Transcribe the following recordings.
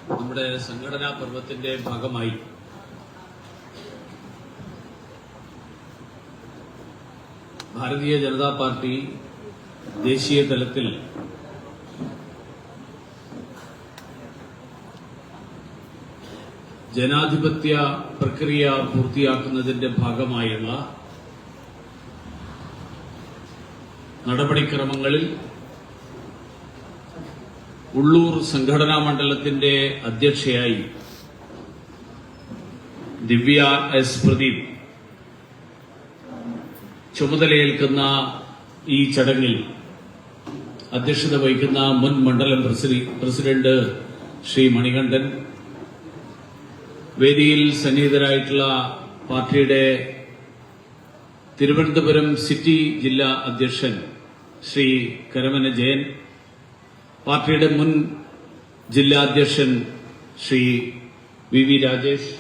നമ്മുടെ സംഘടനാ പർവത്തിന്റെ ഭാഗമായി ഭാരതീയ ജനതാ പാർട്ടി ദേശീയ തലത്തിൽ ജനാധിപത്യ പ്രക്രിയ പൂർത്തിയാക്കുന്നതിന്റെ ഭാഗമായുള്ള നടപടിക്രമങ്ങളിൽ ഉള്ളൂർ സംഘടനാ മണ്ഡലത്തിന്റെ അധ്യക്ഷയായി ദിവ്യ എസ് പ്രദീപ് ചുമതലയേൽക്കുന്ന ഈ ചടങ്ങിൽ അധ്യക്ഷത വഹിക്കുന്ന മുൻ മണ്ഡലം പ്രസിഡന്റ് ശ്രീ മണികണ്ഠൻ, വേദിയിൽ സന്നിഹിതരായിട്ടുള്ള പാർട്ടിയുടെ തിരുവനന്തപുരം സിറ്റി ജില്ലാ അധ്യക്ഷൻ ശ്രീ കരമന ജയൻ, പാർട്ടിയുടെ മുൻ ജില്ലാ അധ്യക്ഷൻ ശ്രീ വി വി രാജേഷ്,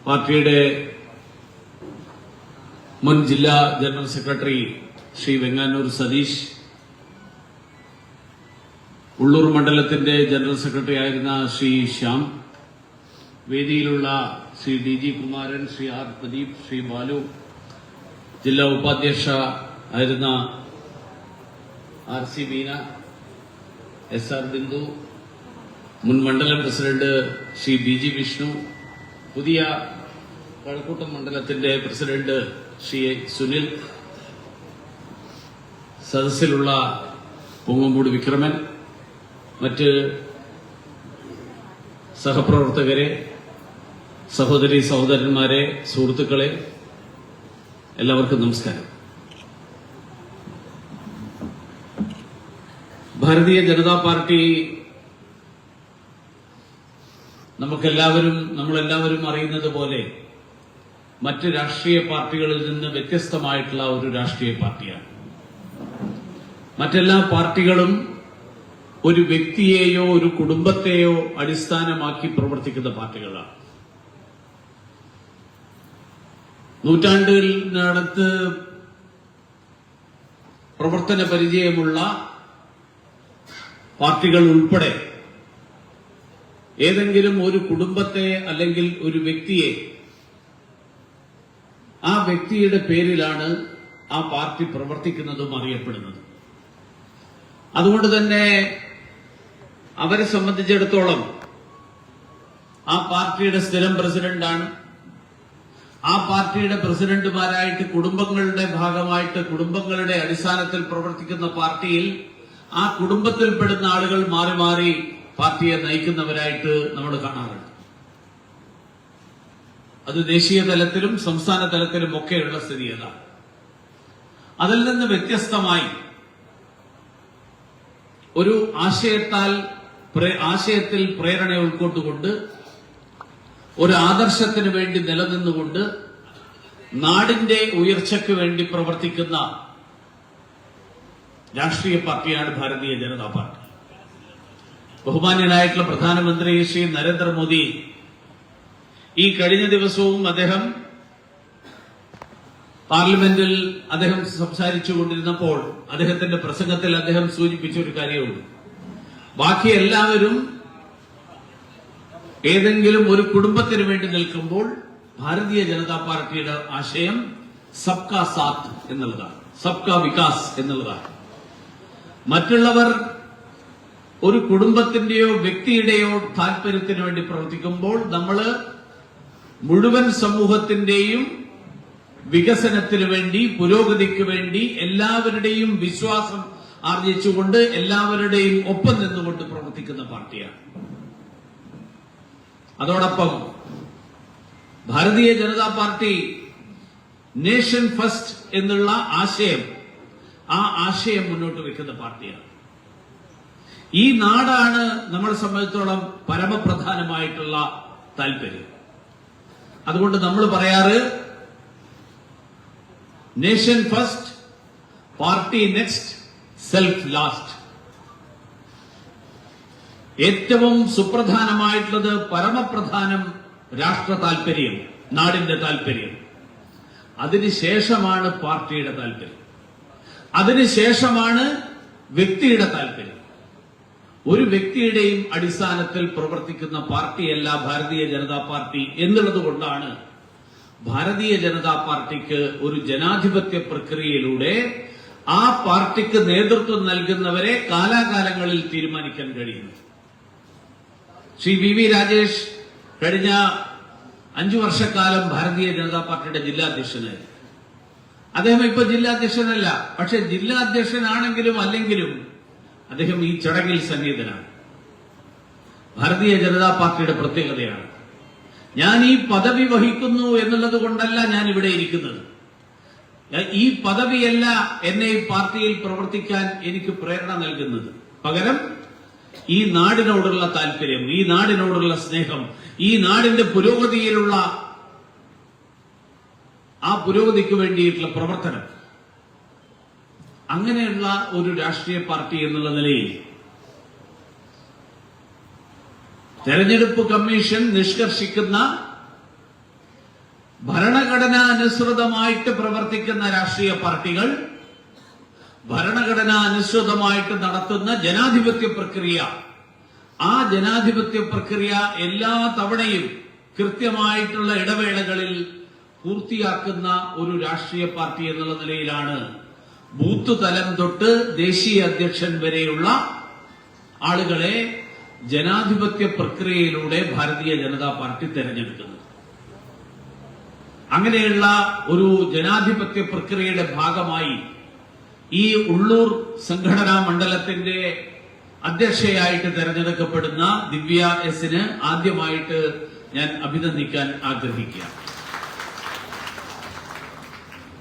പാർട്ടിയുടെ മുൻ ജില്ലാ ജനറൽ സെക്രട്ടറി ശ്രീ വെങ്ങാനൂർ സതീഷ്, ഉള്ളൂർ മണ്ഡലത്തിന്റെ ജനറൽ സെക്രട്ടറി ആയിരുന്ന ശ്രീ ശ്യാം, വേദിയിലുള്ള Shri D G Kumaran, Shri R Pradeep, Shri Balu, ജില്ലാ ഉപാധ്യക്ഷ ആയിരുന്ന R C Beena, S R Bindu, മുൻ മണ്ഡലം president Shri B G Vishnu, പുതിയ കഴക്കൂട്ടം മണ്ഡലത്തിന്റെ പ്രസിഡന്റ് ശ്രീ സുനിൽ, സദസ്സിലുള്ള പൊങ്ങമ്പൂട് വിക്രമൻ, മറ്റ് സഹപ്രവർത്തകരെ, സഹോദരി സഹോദരന്മാരെ, സുഹൃത്തുക്കളെ, എല്ലാവർക്കും നമസ്കാരം. ഭാരതീയ ജനതാ പാർട്ടി നമ്മളെല്ലാവരും അറിയുന്നത് പോലെ മറ്റ് രാഷ്ട്രീയ പാർട്ടികളിൽ നിന്ന് വ്യത്യസ്തമായിട്ടുള്ള ഒരു രാഷ്ട്രീയ പാർട്ടിയാണ്. മറ്റെല്ലാ പാർട്ടികളും ഒരു വ്യക്തിയെയോ ഒരു കുടുംബത്തെയോ അടിസ്ഥാനമാക്കി പ്രവർത്തിക്കുന്ന പാർട്ടികളാണ്. നൂറ്റാണ്ടുകളിനടുത്ത് പ്രവർത്തന പരിചയമുള്ള പാർട്ടികൾ ഉൾപ്പെടെ ഏതെങ്കിലും ഒരു കുടുംബത്തെ അല്ലെങ്കിൽ ഒരു വ്യക്തിയെ, ആ വ്യക്തിയുടെ പേരിലാണ് ആ പാർട്ടി പ്രവർത്തിക്കുന്നതും അറിയപ്പെടുന്നതും. അതുകൊണ്ട് തന്നെ അവരെ സംബന്ധിച്ചിടത്തോളം ആ പാർട്ടിയുടെ സ്ഥിരം പ്രസിഡന്റാണ്. ആ പാർട്ടിയുടെ പ്രസിഡന്റുമാരായിട്ട് കുടുംബങ്ങളുടെ ഭാഗമായിട്ട് കുടുംബങ്ങളുടെ അടിസ്ഥാനത്തിൽ പ്രവർത്തിക്കുന്ന പാർട്ടിയിൽ ആ കുടുംബത്തിൽപ്പെടുന്ന ആളുകൾ മാറി മാറി പാർട്ടിയെ നയിക്കുന്നവരായിട്ട് നമ്മൾ കാണാറുണ്ട്. അത് ദേശീയ തലത്തിലും സംസ്ഥാന തലത്തിലും ഒക്കെയുള്ള സ്ഥിതി അതാണ്. അതിൽ നിന്ന് വ്യത്യസ്തമായി ഒരു ആശയത്തിൽ പ്രേരണ ഉൾക്കൊണ്ടുകൊണ്ട് ഒരു ആദർശത്തിന് വേണ്ടി നിലനിന്നുകൊണ്ട് നാടിന്റെ ഉയർച്ചയ്ക്ക് വേണ്ടി പ്രവർത്തിക്കുന്ന രാഷ്ട്രീയ പാർട്ടിയാണ് ഭാരതീയ ജനതാ പാർട്ടി. ബഹുമാന്യനായിട്ടുള്ള പ്രധാനമന്ത്രി ശ്രീ നരേന്ദ്രമോദി ഈ കഴിഞ്ഞ ദിവസവും അദ്ദേഹം പാർലമെന്റിൽ സംസാരിച്ചുകൊണ്ടിരുന്നപ്പോൾ അദ്ദേഹത്തിന്റെ പ്രസംഗത്തിൽ അദ്ദേഹം സൂചിപ്പിച്ച ഒരു കാര്യമുണ്ട്. ബാക്കി എല്ലാവരും ഏതെങ്കിലും ഒരു കുടുംബത്തിന് വേണ്ടി നിൽക്കുമ്പോൾ ഭാരതീയ ജനതാ പാർട്ടിയുടെ ആശയം സബ്കാ സാത്ത് എന്നുള്ളതാണ്, സബ്കാ വികാസ് എന്നുള്ളതാണ്. മറ്റുള്ളവർ ഒരു കുടുംബത്തിന്റെയോ വ്യക്തിയുടെയോ താല്പര്യത്തിന് വേണ്ടി പ്രവർത്തിക്കുമ്പോൾ നമ്മൾ മുഴുവൻ സമൂഹത്തിന്റെയും വികസനത്തിന് വേണ്ടി, പുരോഗതിക്ക് വേണ്ടി എല്ലാവരുടെയും വിശ്വാസം ആർജിച്ചുകൊണ്ട് എല്ലാവരുടെയും ഒപ്പം നിന്നുകൊണ്ട് പ്രവർത്തിക്കുന്ന പാർട്ടിയാണ്. അതോടൊപ്പം Bharatiya Janata party nation first എന്നുള്ള ആശയം മുന്നോട്ട് വെക്കുന്ന പാർട്ടിയാണ്. ഈ നാടാണ് നമ്മളെ സംബന്ധിച്ചോളം പരമപ്രധാനമായിട്ടുള്ള താല്പര്യം. അതുകൊണ്ട് നമ്മൾ പറയാറ് nation first, party next, self last. ഏറ്റവും സുപ്രധാനമായിട്ടുള്ളത്, പരമപ്രധാനം രാഷ്ട്ര താല്പര്യം, നാടിന്റെ താല്പര്യം. അതിനുശേഷമാണ് പാർട്ടിയുടെ താല്പര്യം, അതിനുശേഷമാണ് വ്യക്തിയുടെ താല്പര്യം. ഒരു വ്യക്തിയുടെയും അടിസ്ഥാനത്തിൽ പ്രവർത്തിക്കുന്ന പാർട്ടിയല്ല ഭാരതീയ ജനതാ പാർട്ടി എന്നുള്ളത് കൊണ്ടാണ് ഭാരതീയ ജനതാ പാർട്ടിക്ക് ഒരു ജനാധിപത്യ പ്രക്രിയയിലൂടെ ആ പാർട്ടിക്ക് നേതൃത്വം നൽകുന്നവരെ കാലാകാലങ്ങളിൽ തീരുമാനിക്കാൻ കഴിയുന്നു. ശ്രീ വി വി രാജേഷ് കഴിഞ്ഞ 5 വർഷക്കാലം ഭാരതീയ ജനതാ പാർട്ടിയുടെ ജില്ലാധ്യക്ഷനായി. അദ്ദേഹം ഇപ്പൊ ജില്ലാധ്യക്ഷനല്ല. പക്ഷെ ജില്ലാധ്യക്ഷനാണെങ്കിലും അല്ലെങ്കിലും അദ്ദേഹം ഈ ചടങ്ങിൽ സന്നിഹിതനാണ്. ഭാരതീയ ജനതാ പാർട്ടിയുടെ പ്രത്യേകതയാണ്. ഞാൻ ഈ പദവി വഹിക്കുന്നു എന്നുള്ളത് കൊണ്ടല്ല ഞാൻ ഇവിടെ ഇരിക്കുന്നത്. ഈ പദവിയല്ല എന്നെ ഈ പാർട്ടിയിൽ പ്രവർത്തിക്കാൻ എനിക്ക് പ്രേരണ നൽകുന്നത്. പകരം ഈ നാടിനോടുള്ള താല്പര്യം, ഈ നാടിനോടുള്ള സ്നേഹം, ഈ നാടിന്റെ പുരോഗതിയിലുള്ള ആ പുരോഗതിക്ക് വേണ്ടിയിട്ടുള്ള പ്രവർത്തനം, അങ്ങനെയുള്ള ഒരു രാഷ്ട്രീയ പാർട്ടി എന്നുള്ള നിലയിൽ തെരഞ്ഞെടുപ്പ് കമ്മീഷൻ നിഷ്കർഷിക്കുന്ന ഭരണഘടനാ അനുസൃതമായിട്ട് പ്രവർത്തിക്കുന്ന രാഷ്ട്രീയ പാർട്ടികൾ ഭരണഘടനാ അനുസൃതമായിട്ട് നടത്തുന്ന ജനാധിപത്യ പ്രക്രിയ, ആ ജനാധിപത്യ പ്രക്രിയ എല്ലാ തവണയും കൃത്യമായിട്ടുള്ള ഇടവേളകളിൽ പൂർത്തിയാക്കുന്ന ഒരു രാഷ്ട്രീയ പാർട്ടി എന്നുള്ള നിലയിലാണ് ബൂത്ത് തലം തൊട്ട് ദേശീയ അധ്യക്ഷൻ വരെയുള്ള ആളുകളെ ജനാധിപത്യ പ്രക്രിയയിലൂടെ ഭാരതീയ ജനതാ പാർട്ടി തെരഞ്ഞെടുക്കുന്നത്. അങ്ങനെയുള്ള ഒരു ജനാധിപത്യ പ്രക്രിയയുടെ ഭാഗമായി ഈ ഉള്ളൂർ സംഘടനാ മണ്ഡലത്തിന്റെ അധ്യക്ഷയായിട്ട് തെരഞ്ഞെടുക്കപ്പെടുന്ന ദിവ്യ എസിന് ആദ്യമായിട്ട് ഞാൻ അഭിനന്ദിക്കാൻ ആഗ്രഹിക്കുകയാണ്.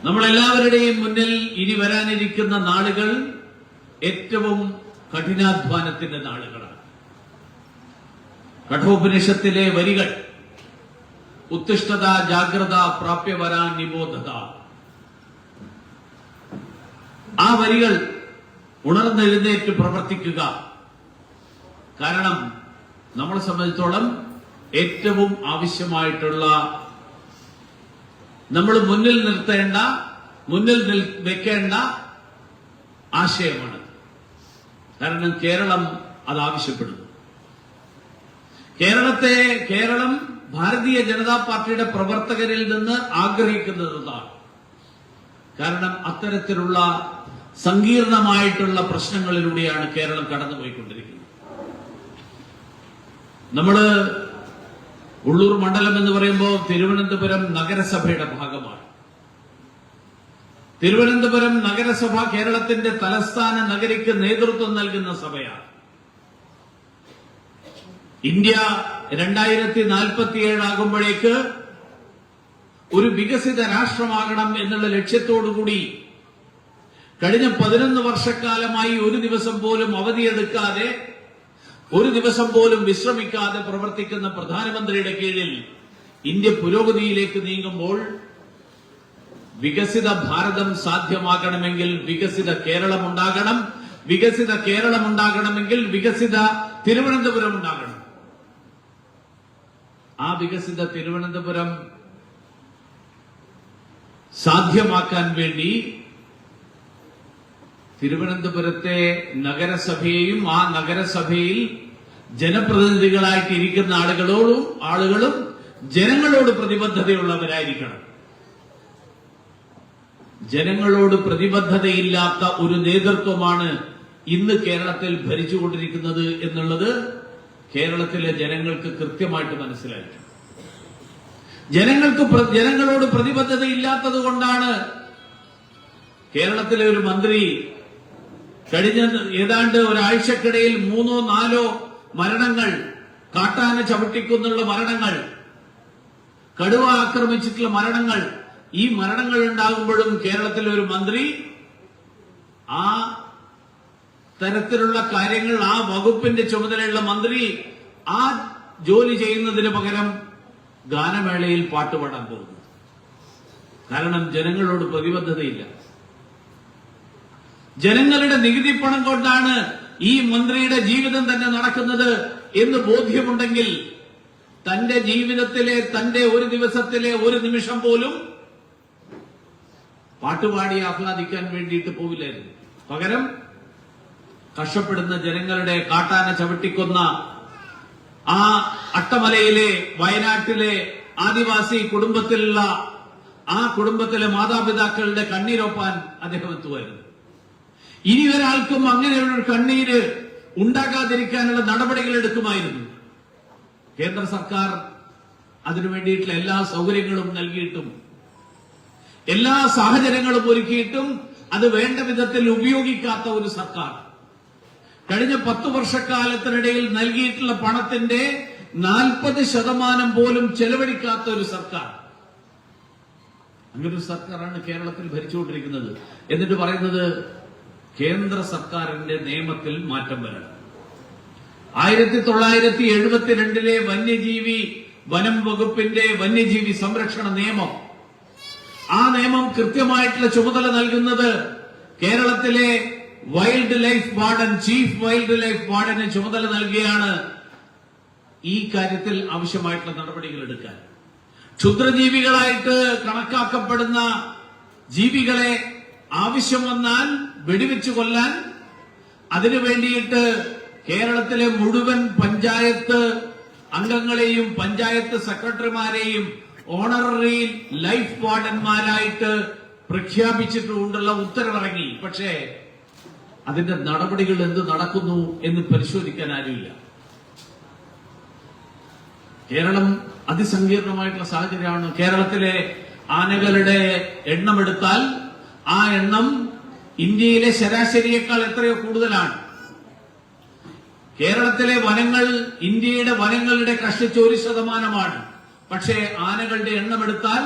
നമ്മളെല്ലാവരുടെയും മുന്നിൽ ഇനി വരാനിരിക്കുന്ന നാളുകൾ ഏറ്റവും കഠിനാധ്വാനത്തിന്റെ നാളുകളാണ്. കഠോപനിഷത്തിലെ വരികൾ ഉത്തിഷ്ഠത ജാഗ്രത പ്രാപ്യവരാൻ നിബോധത, ആ വരികൾ ഉണർന്നെഴുന്നേറ്റ് പ്രവർത്തിക്കുക. കാരണം നമ്മളെ സംബന്ധിച്ചോളം ഏറ്റവും ആവശ്യമായിട്ടുള്ള, നമ്മൾ മുന്നിൽ നിർത്തേണ്ട, മുന്നിൽ വെക്കേണ്ട ആശയമാണ്. കാരണം കേരളം അത് ആവശ്യപ്പെടുന്നു. കേരളം ഭാരതീയ ജനതാ പാർട്ടിയുടെ പ്രവർത്തകരിൽ നിന്ന് ആഗ്രഹിക്കുന്നതാണ്. കാരണം അത്തരത്തിലുള്ള സങ്കീർണമായിട്ടുള്ള പ്രശ്നങ്ങളിലൂടെയാണ് കേരളം കടന്നുപോയിക്കൊണ്ടിരിക്കുന്നത്. നമ്മള് ഉള്ളൂർ മണ്ഡലം എന്ന് പറയുമ്പോൾ തിരുവനന്തപുരം നഗരസഭയുടെ ഭാഗമാണ്. തിരുവനന്തപുരം നഗരസഭ കേരളത്തിന്റെ തലസ്ഥാന നഗരിക്ക് നേതൃത്വം നൽകുന്ന സഭയാണ്. ഇന്ത്യ 2047 ആകുമ്പോഴേക്ക് ഒരു വികസിത രാഷ്ട്രമാകണം എന്നുള്ള ലക്ഷ്യത്തോടുകൂടി കഴിഞ്ഞ 11 വർഷക്കാലമായി ഒരു ദിവസം പോലും അവധിയെടുക്കാതെ, ഒരു ദിവസം പോലും വിശ്രമിക്കാതെ പ്രവർത്തിക്കുന്ന പ്രധാനമന്ത്രിയുടെ കീഴിൽ ഇന്ത്യ പുരോഗതിയിലേക്ക് നീങ്ങുമ്പോൾ വികസിത ഭാരതം സാധ്യമാകണമെങ്കിൽ വികസിത കേരളം ഉണ്ടാകണം. വികസിത കേരളം ഉണ്ടാകണമെങ്കിൽ വികസിത തിരുവനന്തപുരം ഉണ്ടാകണം. ആ വികസിത തിരുവനന്തപുരം സാധ്യമാക്കാൻ വേണ്ടി തിരുവനന്തപുരത്തെ നഗരസഭയെയും ആ നഗരസഭയിൽ ജനപ്രതിനിധികളായിട്ട് ഇരിക്കുന്ന ആളുകളും ജനങ്ങളോട് പ്രതിബദ്ധതയുള്ളവരായിരിക്കണം. ജനങ്ങളോട് പ്രതിബദ്ധതയില്ലാത്ത ഒരു നേതൃത്വമാണ് ഇന്ന് കേരളത്തിൽ ഭരിച്ചുകൊണ്ടിരിക്കുന്നത് എന്നുള്ളത് കേരളത്തിലെ ജനങ്ങൾക്ക് കൃത്യമായിട്ട് മനസ്സിലായി. ജനങ്ങളോട് പ്രതിബദ്ധതയില്ലാത്തത് കൊണ്ടാണ് കേരളത്തിലെ ഒരു മന്ത്രി കഴിഞ്ഞ ഏതാണ്ട് ഒരാഴ്ചക്കിടയിൽ 3-4 മരണങ്ങൾ, കാട്ടാന ചവിട്ടിക്കൊന്നുള്ള മരണങ്ങൾ, കടുവ ആക്രമിച്ചിട്ടുള്ള മരണങ്ങൾ, ഈ മരണങ്ങൾ ഉണ്ടാകുമ്പോഴും കേരളത്തിലെ ഒരു മന്ത്രി ആ തരത്തിലുള്ള കാര്യങ്ങൾ, ആ വകുപ്പിന്റെ ചുമതലയുള്ള മന്ത്രി ആ ജോലി ചെയ്യുന്നതിന് പകരം ഗാനമേളയിൽ പാട്ടുപാടാൻ പോകുന്നു. കാരണം ജനങ്ങളോട് പ്രതിബദ്ധതയില്ല. ജനങ്ങളുടെ നികുതി പണം കൊണ്ടാണ് ഈ മന്ത്രിയുടെ ജീവിതം തന്നെ നടക്കുന്നത് എന്ന് ബോധ്യമുണ്ടെങ്കിൽ തന്റെ ജീവിതത്തിലെ, തന്റെ ഒരു ദിവസത്തിലെ ഒരു നിമിഷം പോലും പാട്ടുപാടി ആഹ്ലാദിക്കാൻ വേണ്ടിയിട്ട് പോവില്ലായിരുന്നു. പകരം കഷ്ടപ്പെടുന്ന ജനങ്ങളുടെ കാട്ടാന ചവിട്ടിക്കൊന്ന ആ അട്ടമലയിലെ വയനാട്ടിലെ ആദിവാസി കുടുംബത്തിലുള്ള ആ കുടുംബത്തിലെ മാതാപിതാക്കളുടെ കണ്ണീരൊപ്പാൻ അദ്ദേഹം എത്തുമായിരുന്നു. ഇനി ഒരാൾക്കും അങ്ങനെയുള്ള കണ്ണീര് ഉണ്ടാകാതിരിക്കാനുള്ള നടപടികൾ എടുക്കുമായിരുന്നു. കേന്ദ്ര സർക്കാർ അതിനു വേണ്ടിയിട്ടുള്ള എല്ലാ സൗകര്യങ്ങളും നൽകിയിട്ടും എല്ലാ സാഹചര്യങ്ങളും ഒരുക്കിയിട്ടും അത് വേണ്ട വിധത്തിൽ ഉപയോഗിക്കാത്ത ഒരു സർക്കാർ, കഴിഞ്ഞ 10 വർഷക്കാലത്തിനിടയിൽ നൽകിയിട്ടുള്ള പണത്തിന്റെ 40% പോലും ചെലവഴിക്കാത്ത ഒരു സർക്കാർ, അങ്ങനൊരു സർക്കാരാണ് കേരളത്തിൽ ഭരിച്ചുകൊണ്ടിരിക്കുന്നത്. എന്നിട്ട് പറയുന്നത് കേന്ദ്ര സർക്കാരിന്റെ നിയമത്തിൽ മാറ്റം വരണം. 1972 വന്യജീവി വനം വകുപ്പിന്റെ വന്യജീവി സംരക്ഷണ നിയമം, ആ നിയമം കൃത്യമായിട്ടുള്ള ചുമതല നൽകുന്നത് കേരളത്തിലെ wildlife warden, chief wildlife വാർഡന് ചുമതല നൽകിയാണ് ഈ കാര്യത്തിൽ ആവശ്യമായിട്ടുള്ള നടപടികൾ എടുക്കാൻ. ക്ഷുദ്രജീവികളായിട്ട് കണക്കാക്കപ്പെടുന്ന ജീവികളെ ആവശ്യം വന്നാൽ വെടിവെച്ചു കൊല്ലാൻ അതിനു വേണ്ടിയിട്ട് കേരളത്തിലെ മുഴുവൻ പഞ്ചായത്ത് അംഗങ്ങളെയും പഞ്ചായത്ത് സെക്രട്ടറിമാരെയും ഓണററി ലൈഫ് വാർഡന്മാരായിട്ട് പ്രഖ്യാപിച്ചിട്ടുള്ള ഉത്തരവിറങ്ങി. പക്ഷേ അതിന്റെ നടപടികൾ എന്ത് നടക്കുന്നു എന്ന് പരിശോധിക്കാൻ ആരുമില്ല. കേരളം അതിസങ്കീർണമായിട്ടുള്ള സാഹചര്യമാണ്. കേരളത്തിലെ ആനകളുടെ എണ്ണം എടുത്താൽ ആ എണ്ണം ഇന്ത്യയിലെ ശരാശരിയേക്കാൾ എത്രയോ കൂടുതലാണ്. കേരളത്തിലെ വനങ്ങൾ ഇന്ത്യയുടെ വനങ്ങളുടെ കഷ്ടിച്ച് 1%. പക്ഷേ ആനകളുടെ എണ്ണം എടുത്താൽ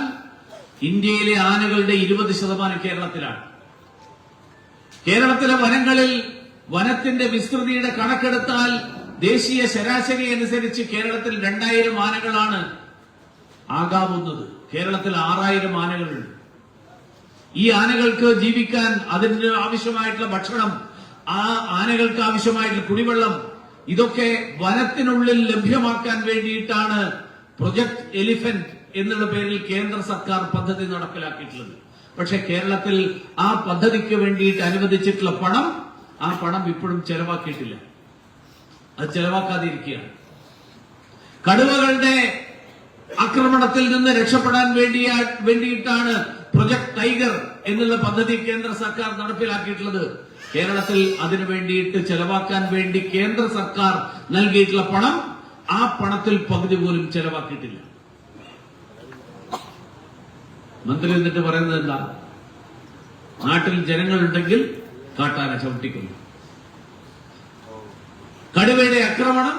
ഇന്ത്യയിലെ ആനകളുടെ 20% കേരളത്തിലാണ്. കേരളത്തിലെ വനങ്ങളിൽ വനത്തിന്റെ വിസ്തൃതിയുടെ കണക്കെടുത്താൽ ദേശീയ ശരാശരി അനുസരിച്ച് കേരളത്തിൽ 2000 ആനകളാണ് ആകാവുന്നത്. കേരളത്തിൽ 6000 ആനകളുണ്ട്. ഈ ആനകൾക്ക് ജീവിക്കാൻ അതിന് ആവശ്യമായിട്ടുള്ള ഭക്ഷണം, ആ ആനകൾക്ക് ആവശ്യമായിട്ടുള്ള കുടിവെള്ളം, ഇതൊക്കെ വനത്തിനുള്ളിൽ ലഭ്യമാക്കാൻ വേണ്ടിയിട്ടാണ് പ്രൊജക്ട് എലിഫന്റ് എന്നുള്ള പേരിൽ കേന്ദ്ര സർക്കാർ പദ്ധതി നടപ്പിലാക്കിയിട്ടുള്ളത്. പക്ഷെ കേരളത്തിൽ ആ പദ്ധതിക്ക് വേണ്ടിയിട്ട് അനുവദിച്ചിട്ടുള്ള പണം, ആ പണം ഇപ്പോഴും ചെലവാക്കിയിട്ടില്ല. അത് ചെലവാക്കാതിരിക്കുകയാണ്. കടുവകളുടെ ആക്രമണത്തിൽ നിന്ന് രക്ഷപ്പെടാൻ വേണ്ടിയിട്ടാണ് പ്രൊജക്ട് ടൈഗർ എന്നുള്ള പദ്ധതി കേന്ദ്ര സർക്കാർ നടപ്പിലാക്കിയിട്ടുള്ളത്. കേരളത്തിൽ അതിനു വേണ്ടിയിട്ട് ചെലവാക്കാൻ വേണ്ടി കേന്ദ്ര സർക്കാർ നൽകിയിട്ടുള്ള പണം, ആ പണത്തിൽ പകുതി പോലും ചെലവാക്കിയിട്ടില്ല. മന്ത്രി എന്നിട്ട് പറയുന്നത് എന്താ? നാട്ടിൽ ജനങ്ങളുണ്ടെങ്കിൽ കാട്ടാന ചവിട്ടിക്കൊന്നു. കടുവയുടെ ആക്രമണം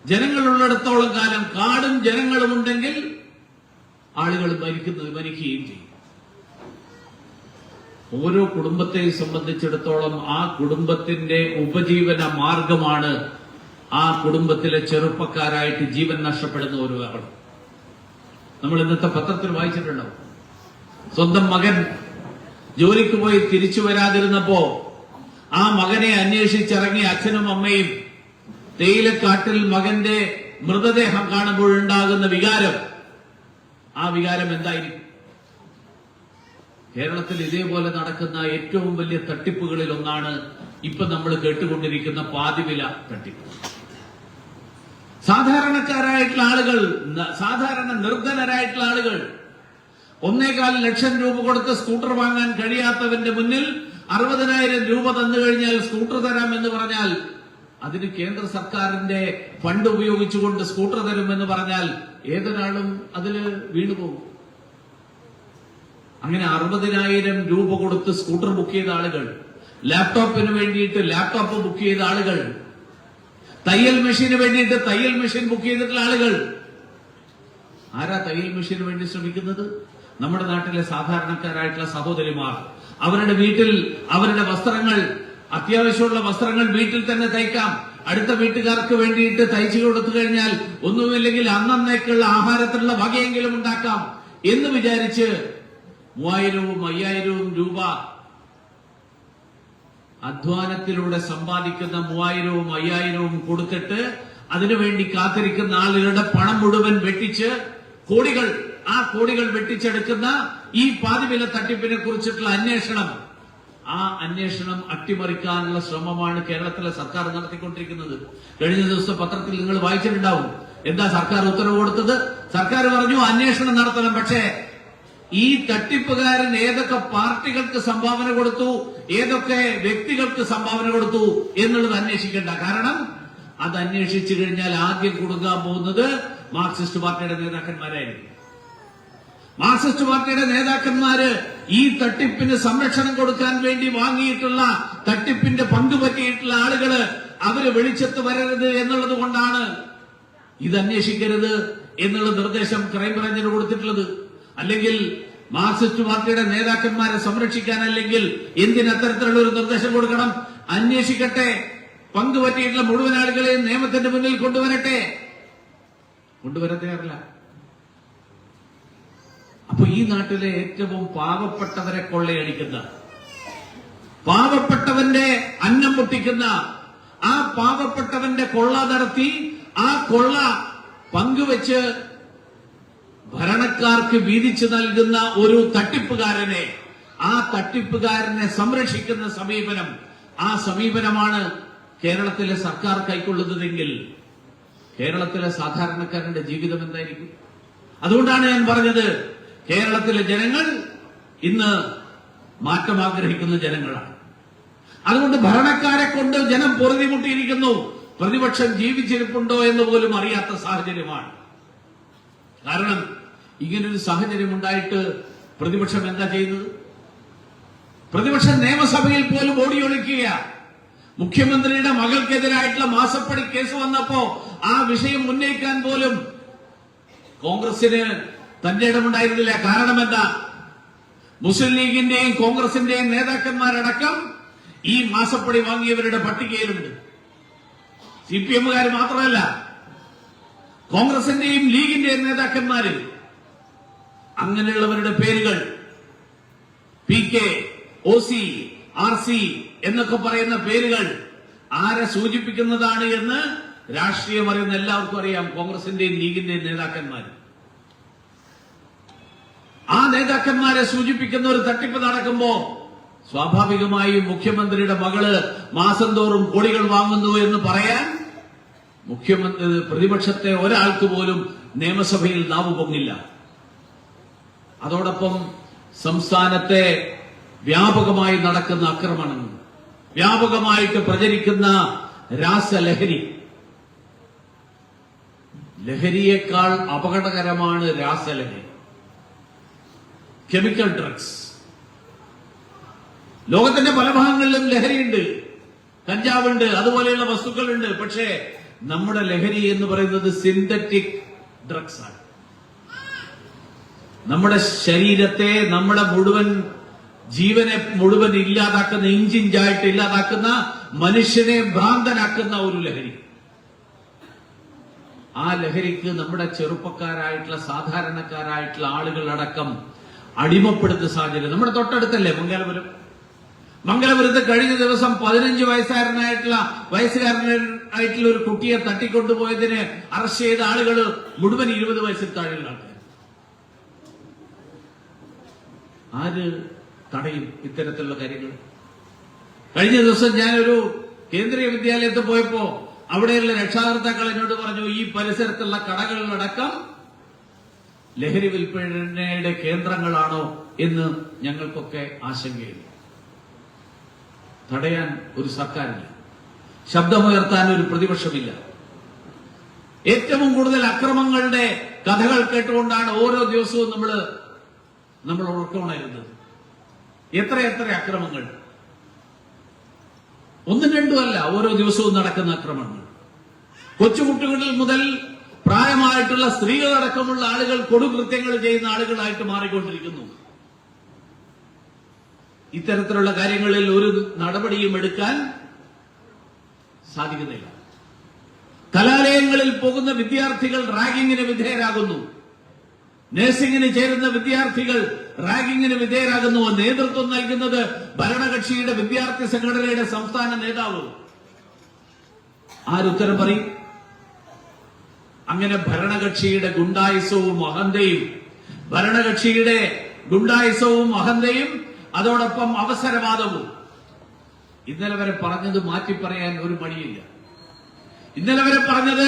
ജനങ്ങളുള്ളിടത്തോളം കാലം കാടും ജനങ്ങളും ഉണ്ടെങ്കിൽ ആളുകൾ മരിക്കുകയും ചെയ്യും. ഓരോ കുടുംബത്തെ സംബന്ധിച്ചിടത്തോളം ആ കുടുംബത്തിന്റെ ഉപജീവന മാർഗമാണ് ആ കുടുംബത്തിലെ ചെറുപ്പക്കാരായിട്ട് ജീവൻ നഷ്ടപ്പെടുന്ന ഒരു ആൾ. നമ്മൾ ഇന്നത്തെ പത്രത്തിൽ വായിച്ചിട്ടുണ്ടാവും. സ്വന്തം മകൻ ജോലിക്ക് പോയി തിരിച്ചു വരാതിരുന്നപ്പോ ആ മകനെ അന്വേഷിച്ചിറങ്ങിയ അച്ഛനും അമ്മയും തേയിലക്കാട്ടിൽ മകന്റെ മൃതദേഹം കാണുമ്പോഴുണ്ടാകുന്ന വികാരം, ആ വികാരം എന്തായിരിക്കും? കേരളത്തിൽ ഇതേപോലെ നടക്കുന്ന ഏറ്റവും വലിയ തട്ടിപ്പുകളിൽ ഒന്നാണ് ഇപ്പൊ നമ്മൾ കേട്ടുകൊണ്ടിരിക്കുന്ന പാതിവില തട്ടിപ്പ്. സാധാരണക്കാരായിട്ടുള്ള ആളുകൾ, സാധാരണ നിർധനരായിട്ടുള്ള ആളുകൾ 1.25 ലക്ഷം രൂപ കൊടുത്ത് സ്കൂട്ടർ വാങ്ങാൻ കഴിയാത്തവന്റെ മുന്നിൽ 60,000 രൂപ തന്നു കഴിഞ്ഞാൽ സ്കൂട്ടർ തരാമെന്ന് പറഞ്ഞാൽ, അതിന് കേന്ദ്ര സർക്കാരിന്റെ ഫണ്ട് ഉപയോഗിച്ചുകൊണ്ട് സ്കൂട്ടർ തരുമെന്ന് പറഞ്ഞാൽ ഏതൊരാളും അതിൽ വീണുപോകും. അങ്ങനെ 60,000 രൂപ കൊടുത്ത് സ്കൂട്ടർ ബുക്ക് ചെയ്ത ആളുകൾ, ലാപ്ടോപ്പിന് വേണ്ടിയിട്ട് ലാപ്ടോപ്പ് ബുക്ക് ചെയ്ത ആളുകൾ, തയ്യൽ മെഷീന് വേണ്ടിയിട്ട് തയ്യൽ മെഷീൻ ബുക്ക് ചെയ്തിട്ടുള്ള ആളുകൾ. ആരാ തയ്യൽ മെഷീന് വേണ്ടി ശ്രമിക്കുന്നത്? നമ്മുടെ നാട്ടിലെ സാധാരണക്കാരായിട്ടുള്ള സഹോദരിമാർ. അവരുടെ വീട്ടിൽ അവരുടെ വസ്ത്രങ്ങൾ, അത്യാവശ്യമുള്ള വസ്ത്രങ്ങൾ വീട്ടിൽ തന്നെ തയ്ക്കാം. അടുത്ത വീട്ടുകാർക്ക് വേണ്ടിയിട്ട് തയ്ച്ചു കൊടുത്തു കഴിഞ്ഞാൽ ഒന്നുമില്ലെങ്കിൽ അന്നേക്കുള്ള ആഹാരത്തിനുള്ള വകയെങ്കിലും ഉണ്ടാക്കാം എന്ന് വിചാരിച്ച് 3000-ഉം 5000-ഉം രൂപ അധ്വാനത്തിലൂടെ സമ്പാദിക്കുന്ന 3000-ഉം 5000-ഉം കൊടുത്തിട്ട് അതിനുവേണ്ടി കാത്തിരിക്കുന്ന ആളുകളുടെ പണം മുഴുവൻ വെട്ടിച്ച് കോടികൾ വെട്ടിച്ചെടുക്കുന്ന ഈ പാതിവില തട്ടിപ്പിനെ കുറിച്ചിട്ടുള്ള അന്വേഷണം ആ അന്വേഷണം അട്ടിമറിക്കാനുള്ള ശ്രമമാണ് കേരളത്തിലെ സർക്കാർ നടത്തിക്കൊണ്ടിരിക്കുന്നത്. കഴിഞ്ഞ ദിവസം പത്രത്തിൽ നിങ്ങൾ വായിച്ചിട്ടുണ്ടാവും. എന്താ സർക്കാർ ഉത്തരവ് കൊടുത്തത്? സർക്കാർ പറഞ്ഞു അന്വേഷണം നടത്തണം, പക്ഷേ ഈ തട്ടിപ്പുകാരൻ ഏതൊക്കെ പാർട്ടികൾക്ക് സംഭാവന കൊടുത്തു, ഏതൊക്കെ വ്യക്തികൾക്ക് സംഭാവന കൊടുത്തു എന്നുള്ളത് അന്വേഷിക്കേണ്ട. കാരണം അത് അന്വേഷിച്ചു കഴിഞ്ഞാൽ ആദ്യം കൊടുക്കാൻ പോകുന്നത് മാർക്സിസ്റ്റ് പാർട്ടിയുടെ നേതാക്കന്മാരായിരിക്കും. മാർക്സിസ്റ്റ് പാർട്ടിയുടെ നേതാക്കന്മാര് ഈ തട്ടിപ്പിന് സംരക്ഷണം കൊടുക്കാൻ വേണ്ടി വാങ്ങിയിട്ടുള്ള, തട്ടിപ്പിന്റെ പങ്കുപറ്റിയിട്ടുള്ള ആളുകള് അവര് വെളിച്ചത്ത് വരരുത് എന്നുള്ളത് കൊണ്ടാണ് ഇത് അന്വേഷിക്കരുത് എന്നുള്ള നിർദ്ദേശം ക്രൈംബ്രാഞ്ചിന് കൊടുത്തിട്ടുള്ളത്. അല്ലെങ്കിൽ മാർക്സിസ്റ്റ് പാർട്ടിയുടെ നേതാക്കന്മാരെ സംരക്ഷിക്കാൻ അല്ലെങ്കിൽ എന്തിനത്തരത്തിലുള്ള ഒരു നിർദ്ദേശം കൊടുക്കണം? അന്വേഷിക്കട്ടെ, പങ്കുപറ്റിയിട്ടുള്ള മുഴുവൻ ആളുകളെയും നിയമത്തിന്റെ മുന്നിൽ കൊണ്ടുവരാൻ തയ്യാറില്ല. അപ്പൊ ഈ നാട്ടിലെ ഏറ്റവും പാവപ്പെട്ടവരെ കൊള്ളയടിക്കുന്ന, പാവപ്പെട്ടവന്റെ അന്നം പൊട്ടിക്കുന്ന, ആ പാവപ്പെട്ടവന്റെ കൊള്ള നടത്തി ആ കൊള്ള പങ്കുവെച്ച് ഭരണക്കാർക്ക് വീതിച്ചു നൽകുന്ന ഒരു തട്ടിപ്പുകാരനെ, ആ തട്ടിപ്പുകാരനെ സംരക്ഷിക്കുന്ന സമീപനം, ആ സമീപനമാണ് കേരളത്തിലെ സർക്കാർ കൈക്കൊള്ളുന്നതെങ്കിൽ കേരളത്തിലെ സാധാരണക്കാരന്റെ ജീവിതം എന്തായിരിക്കും? അതുകൊണ്ടാണ് ഞാൻ പറഞ്ഞത്, കേരളത്തിലെ ജനങ്ങൾ ഇന്ന് മാറ്റം ആഗ്രഹിക്കുന്ന ജനങ്ങളാണ്. അതുകൊണ്ട് ഭരണക്കാരെ കൊണ്ട് ജനം പൊറുതിമുട്ടിയിരിക്കുന്നു. പ്രതിപക്ഷം ജീവിച്ചിരിപ്പുണ്ടോ എന്ന് പോലും അറിയാത്ത സാഹചര്യമാണ്. കാരണം ഇങ്ങനൊരു സാഹചര്യം ഉണ്ടായിട്ട് പ്രതിപക്ഷം എന്താ ചെയ്യുന്നത്? പ്രതിപക്ഷം നിയമസഭയിൽ പോലും ഓടിയൊളിക്കുക. മുഖ്യമന്ത്രിയുടെ മകൾക്കെതിരായിട്ടുള്ള മാസപ്പടി കേസ് വന്നപ്പോ ആ വിഷയം ഉന്നയിക്കാൻ പോലും കോൺഗ്രസിന് തന്റെ ഇടമുണ്ടായിരുന്നില്ല. കാരണം എന്താ? മുസ്ലിം ലീഗിന്റെയും കോൺഗ്രസിന്റെയും നേതാക്കന്മാരടക്കം ഈ മാസപ്പടി വാങ്ങിയവരുടെ പട്ടികയിലുണ്ട്. CPM-കാർ മാത്രമല്ല, കോൺഗ്രസിന്റെയും ലീഗിന്റെയും നേതാക്കന്മാര്, അങ്ങനെയുള്ളവരുടെ പേരുകൾ PK, OC, RC എന്നൊക്കെ പറയുന്ന പേരുകൾ ആരെ സൂചിപ്പിക്കുന്നതാണ് എന്ന് രാഷ്ട്രീയം അറിയുന്ന എല്ലാവർക്കും അറിയാം. കോൺഗ്രസിന്റെയും ലീഗിന്റെയും നേതാക്കന്മാർ. ആ നേതാക്കന്മാരെ സൂചിപ്പിക്കുന്ന ഒരു തട്ടിപ്പ് നടക്കുമ്പോ സ്വാഭാവികമായും മുഖ്യമന്ത്രിയുടെ മകള് മാസം തോറും കോടികൾ വാങ്ങുന്നു എന്ന് പറയാൻ പ്രതിപക്ഷത്തെ ഒരാൾക്ക് പോലും നിയമസഭയിൽ നാവ് പൊങ്ങില്ല. അതോടൊപ്പം സംസ്ഥാനത്തെ വ്യാപകമായി നടക്കുന്ന ആക്രമണങ്ങൾ, വ്യാപകമായിട്ട് പ്രചരിക്കുന്ന രാസലഹരി, ലഹരിയേക്കാൾ അപകടകരമാണ് രാസലഹരി, കെമിക്കൽ ഡ്രഗ്സ്. ലോകത്തിന്റെ പല ഭാഗങ്ങളിലും ലഹരിയുണ്ട്, കഞ്ചാവുണ്ട്, അതുപോലെയുള്ള വസ്തുക്കളുണ്ട്. പക്ഷേ നമ്മുടെ ലഹരി എന്ന് പറയുന്നത് സിന്തറ്റിക് ഡ്രഗ്സ് ആണ്. നമ്മുടെ ശരീരത്തെ, നമ്മുടെ മുഴുവൻ ജീവനെ മുഴുവൻ ഇല്ലാതാക്കുന്ന, ഇഞ്ചിഞ്ചായിട്ട് ഇല്ലാതാക്കുന്ന, മനുഷ്യനെ ഭ്രാന്തനാക്കുന്ന ഒരു ലഹരി. ആ ലഹരിക്ക് നമ്മുടെ ചെറുപ്പക്കാരായിട്ടുള്ള സാധാരണക്കാരായിട്ടുള്ള ആളുകളടക്കം അടിമപ്പെടുത്തുന്ന സാഹചര്യം നമ്മുടെ തൊട്ടടുത്തല്ലേ മംഗലപുരം. മംഗലപുരത്ത് കഴിഞ്ഞ ദിവസം 15 വയസ്സുകാരനായിട്ടുള്ള ഒരു കുട്ടിയെ തട്ടിക്കൊണ്ടുപോയതിന് അറസ്റ്റ് ചെയ്ത ആളുകൾ മുഴുവൻ 20 വയസ്സിൽ താഴെയുള്ള ആൾക്കാർ. ആര് തടയും ഇത്തരത്തിലുള്ള കാര്യങ്ങൾ? കഴിഞ്ഞ ദിവസം ഞാനൊരു കേന്ദ്രീയ വിദ്യാലയത്തിൽ പോയപ്പോ അവിടെയുള്ള രക്ഷാകർത്താക്കൾ എന്നോട് പറഞ്ഞു, ഈ പരിസരത്തുള്ള കടകളിലടക്കം ലഹരി വിൽപ്പനയുടെ കേന്ദ്രങ്ങളാണോ എന്ന് ഞങ്ങൾക്കൊക്കെ ആശങ്കയുണ്ട്. തടയാൻ ഒരു സർക്കാരില്ല, ശബ്ദമുയർത്താൻ ഒരു പ്രതിപക്ഷമില്ല. ഏറ്റവും കൂടുതൽ അക്രമങ്ങളുടെ കഥകൾ കേട്ടുകൊണ്ടാണ് ഓരോ ദിവസവും നമ്മൾ ഉറക്കമുണരുന്നത്. എത്ര അക്രമങ്ങൾ, ഒന്നും രണ്ടുമല്ല, ഓരോ ദിവസവും നടക്കുന്ന അക്രമങ്ങൾ. കൊച്ചുകുട്ടികളിൽ മുതൽ പ്രായമായിട്ടുള്ള സ്ത്രീകളടക്കമുള്ള ആളുകൾ കൊടുകൃത്യങ്ങൾ ചെയ്യുന്ന ആളുകളായിട്ട് മാറിക്കൊണ്ടിരിക്കുന്നു. ഇത്തരത്തിലുള്ള കാര്യങ്ങളിൽ ഒരു നടപടിയും എടുക്കാൻ സാധിക്കുന്നില്ല. കലാലയങ്ങളിൽ പോകുന്ന വിദ്യാർത്ഥികൾ റാഗിങ്ങിന് വിധേയരാകുന്നു. നഴ്സിംഗിന് ചേരുന്ന വിദ്യാർത്ഥികൾ റാഗിങ്ങിന് വിധേയരാകുന്നു. നേതൃത്വം നൽകുന്നത് ഭരണകക്ഷിയുടെ വിദ്യാർത്ഥി സംഘടനയുടെ സംസ്ഥാന നേതാവ്. ആരുത്തരം പറയും? അങ്ങനെ ഭരണകക്ഷിയുടെ ഗുണ്ടായുസവും അഹന്തയും അതോടൊപ്പം അവസരവാദവും ഇന്നലെ വരെ പറഞ്ഞത് മാറ്റി പറയാൻ ഒരു മടിയില്ല. ഇന്നലെ വരെ പറഞ്ഞത്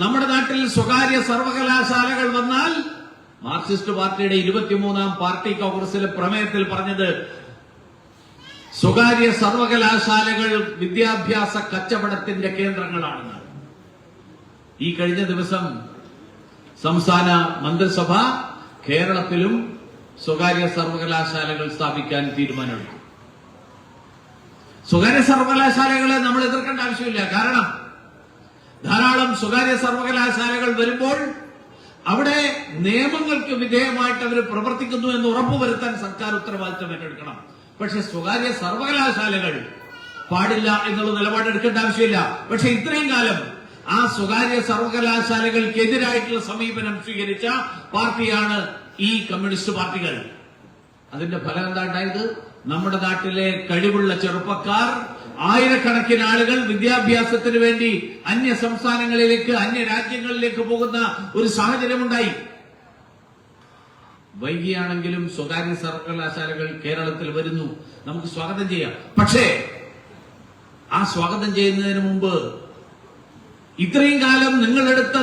നമ്മുടെ നാട്ടിൽ സ്വകാര്യ സർവകലാശാലകൾ വന്നാൽ മാർക്സിസ്റ്റ് പാർട്ടിയുടെ 23ാം പാർട്ടി കോൺഗ്രസിലെ പ്രമേയത്തിൽ പറഞ്ഞത് സ്വകാര്യ സർവകലാശാലകൾ വിദ്യാഭ്യാസ കച്ചവടത്തിന്റെ കേന്ദ്രങ്ങളാണെന്ന്. ഈ കഴിഞ്ഞ ദിവസം സംസ്ഥാന മന്ത്രിസഭ കേരളത്തിലും സ്വകാര്യ സർവകലാശാലകൾ സ്ഥാപിക്കാൻ തീരുമാനമെടുത്തു. സ്വകാര്യ സർവകലാശാലകളെ നമ്മൾ എതിർക്കേണ്ട ആവശ്യമില്ല. കാരണം ധാരാളം സ്വകാര്യ സർവകലാശാലകൾ വരുമ്പോൾ അവിടെ നിയമങ്ങൾക്ക് വിധേയമായിട്ട് അവർ പ്രവർത്തിക്കുന്നു എന്ന് ഉറപ്പുവരുത്താൻ സർക്കാർ ഉത്തരവാദിത്തം ഏറ്റെടുക്കണം. പക്ഷെ സ്വകാര്യ സർവകലാശാലകൾ പാടില്ല എന്നുള്ള നിലപാടെടുക്കേണ്ട ആവശ്യമില്ല. പക്ഷെ ഇത്രയും കാലം ആ സ്വകാര്യ സർവകലാശാലകൾക്കെതിരായിട്ടുള്ള സമീപനം സ്വീകരിച്ച പാർട്ടിയാണ് ഈ കമ്മ്യൂണിസ്റ്റ് പാർട്ടികൾ. അതിന്റെ ഫലം എന്താ ഉണ്ടായത്? നമ്മുടെ നാട്ടിലെ കഴിവുള്ള ചെറുപ്പക്കാർ, ആയിരക്കണക്കിന് ആളുകൾ വിദ്യാഭ്യാസത്തിന് വേണ്ടി അന്യ സംസ്ഥാനങ്ങളിലേക്ക്, അന്യ രാജ്യങ്ങളിലേക്ക് പോകുന്ന ഒരു സാഹചര്യമുണ്ടായി. വൈകിയാണെങ്കിലും സ്വകാര്യ സർവകലാശാലകൾ കേരളത്തിൽ വരുന്നു. നമുക്ക് സ്വാഗതം ചെയ്യാം. പക്ഷേ ആ സ്വാഗതം ചെയ്യുന്നതിന് മുമ്പ് ഇത്രയും കാലം നിങ്ങളെടുത്ത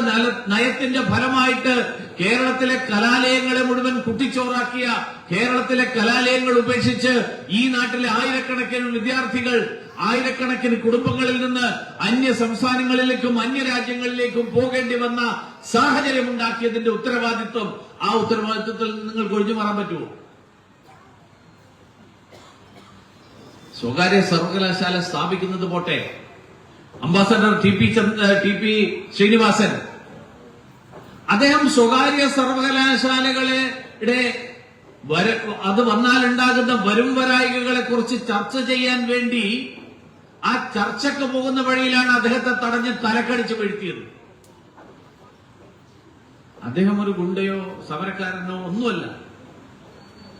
നയത്തിന്റെ ഫലമായിട്ട് കേരളത്തിലെ കലാലയങ്ങളെ മുഴുവൻ കുട്ടിച്ചോറാക്കിയ, കേരളത്തിലെ കലാലയങ്ങൾ ഉപേക്ഷിച്ച് ഈ നാട്ടിലെ ആയിരക്കണക്കിന് വിദ്യാർത്ഥികൾ, ആയിരക്കണക്കിന് കുടുംബങ്ങളിൽ നിന്ന് അന്യ സംസ്ഥാനങ്ങളിലേക്കും അന്യ രാജ്യങ്ങളിലേക്കും പോകേണ്ടി വന്ന സാഹചര്യം ഉണ്ടാക്കിയതിന്റെ ഉത്തരവാദിത്വം, ആ ഉത്തരവാദിത്വത്തിൽ നിങ്ങൾക്ക് ഒഴിഞ്ഞു മാറാൻ പറ്റുമോ? സ്വകാര്യ സർവകലാശാല സ്ഥാപിക്കുന്നത് പോട്ടെ, അംബാസഡർ ടി പി ശ്രീനിവാസൻ അദ്ദേഹം സ്വകാര്യ സർവകലാശാലകളുടെ അത് വന്നാലുണ്ടാകുന്ന വരും വരായികകളെ കുറിച്ച് ചർച്ച ചെയ്യാൻ വേണ്ടി ആ ചർച്ചയ്ക്ക് പോകുന്ന വഴിയിലാണ് അദ്ദേഹത്തെ തടഞ്ഞ് തലക്കടിച്ച് വീഴ്ത്തിയത്. അദ്ദേഹം ഒരു ഗുണ്ടയോ സമരക്കാരനോ ഒന്നുമല്ല.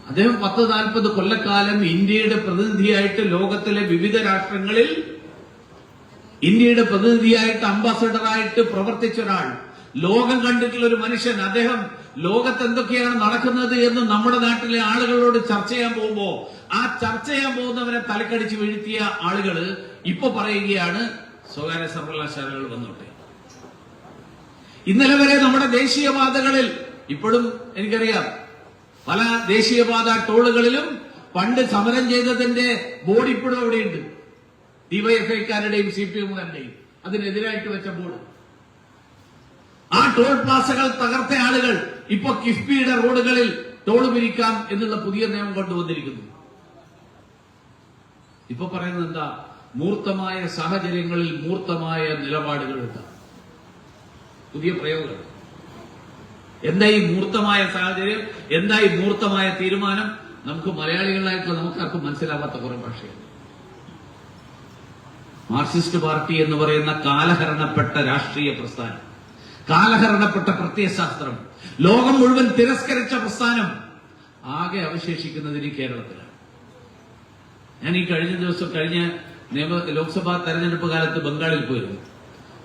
അദ്ദേഹം 10-40 കൊല്ലക്കാലം ഇന്ത്യയുടെ പ്രതിനിധിയായിട്ട് ലോകത്തിലെ വിവിധ രാഷ്ട്രങ്ങളിൽ ഇന്ത്യയുടെ പ്രതിനിധിയായിട്ട്, അംബാസഡറായിട്ട് പ്രവർത്തിച്ച ഒരാൾ, ലോകം കണ്ടിട്ടുള്ള ഒരു മനുഷ്യൻ. അദ്ദേഹം ലോകത്ത് എന്തൊക്കെയാണ് നടക്കുന്നത് എന്ന് നമ്മുടെ നാട്ടിലെ ആളുകളോട് ചർച്ച ചെയ്യാൻ പോകുമ്പോ ആ ചർച്ച ചെയ്യാൻ പോകുന്നവരെ തലക്കടിച്ച് വീഴ്ത്തിയ ആളുകൾ ഇപ്പൊ പറയുകയാണ് സ്വകാര്യ സർവകലാശാലകൾ വന്നോട്ടെ. ഇന്നലെ വരെ നമ്മുടെ ദേശീയപാതകളിൽ, ഇപ്പോഴും എനിക്കറിയാം പല ദേശീയപാത ടോളുകളിലും പണ്ട് സമരം ചെയ്തതിന്റെ ബോർഡ് ഇപ്പോഴും അവിടെയുണ്ട്. ഡിവൈഎഫ്ഐക്കാരുടെയും CPM-കാരുടെയും അതിനെതിരായിട്ട് വെച്ച ബോർഡ്. ആ ടോൾ പ്ലാസകൾ തകർത്ത ആളുകൾ ഇപ്പൊ കിഫ്ബിയുടെ റോഡുകളിൽ ടോൾ പിരിക്കാം എന്നുള്ള പുതിയ നിയമം കൊണ്ടുവന്നിരിക്കുന്നു. ഇപ്പൊ പറയുന്നത് എന്താ? മൂർത്തമായ സാഹചര്യങ്ങളിൽ മൂർത്തമായ നിലപാടുകൾ എടുക്കാം. പുതിയ പ്രയോഗങ്ങൾ. എന്താ ഈ മൂർത്തമായ സാഹചര്യം? എന്താ ഈ മൂർത്തമായ തീരുമാനം? നമുക്ക് മലയാളികളായിട്ടുള്ള നമുക്കാർക്കും മനസ്സിലാവാത്ത കുറെ ഭാഷയാണ്. മാർക്സിസ്റ്റ് പാർട്ടി എന്ന് പറയുന്ന കാലഹരണപ്പെട്ട രാഷ്ട്രീയ പ്രസ്ഥാനം, കാലഹരണപ്പെട്ട പ്രത്യയശാസ്ത്രം, ലോകം മുഴുവൻ തിരസ്കരിച്ച പ്രസ്ഥാനം ആകെ അവശേഷിക്കുന്നതിന് കേരളത്തിലാണ്. ഞാൻ ഈ കഴിഞ്ഞ ലോക്സഭാ തെരഞ്ഞെടുപ്പ് കാലത്ത് ബംഗാളിൽ പോയിരുന്നു.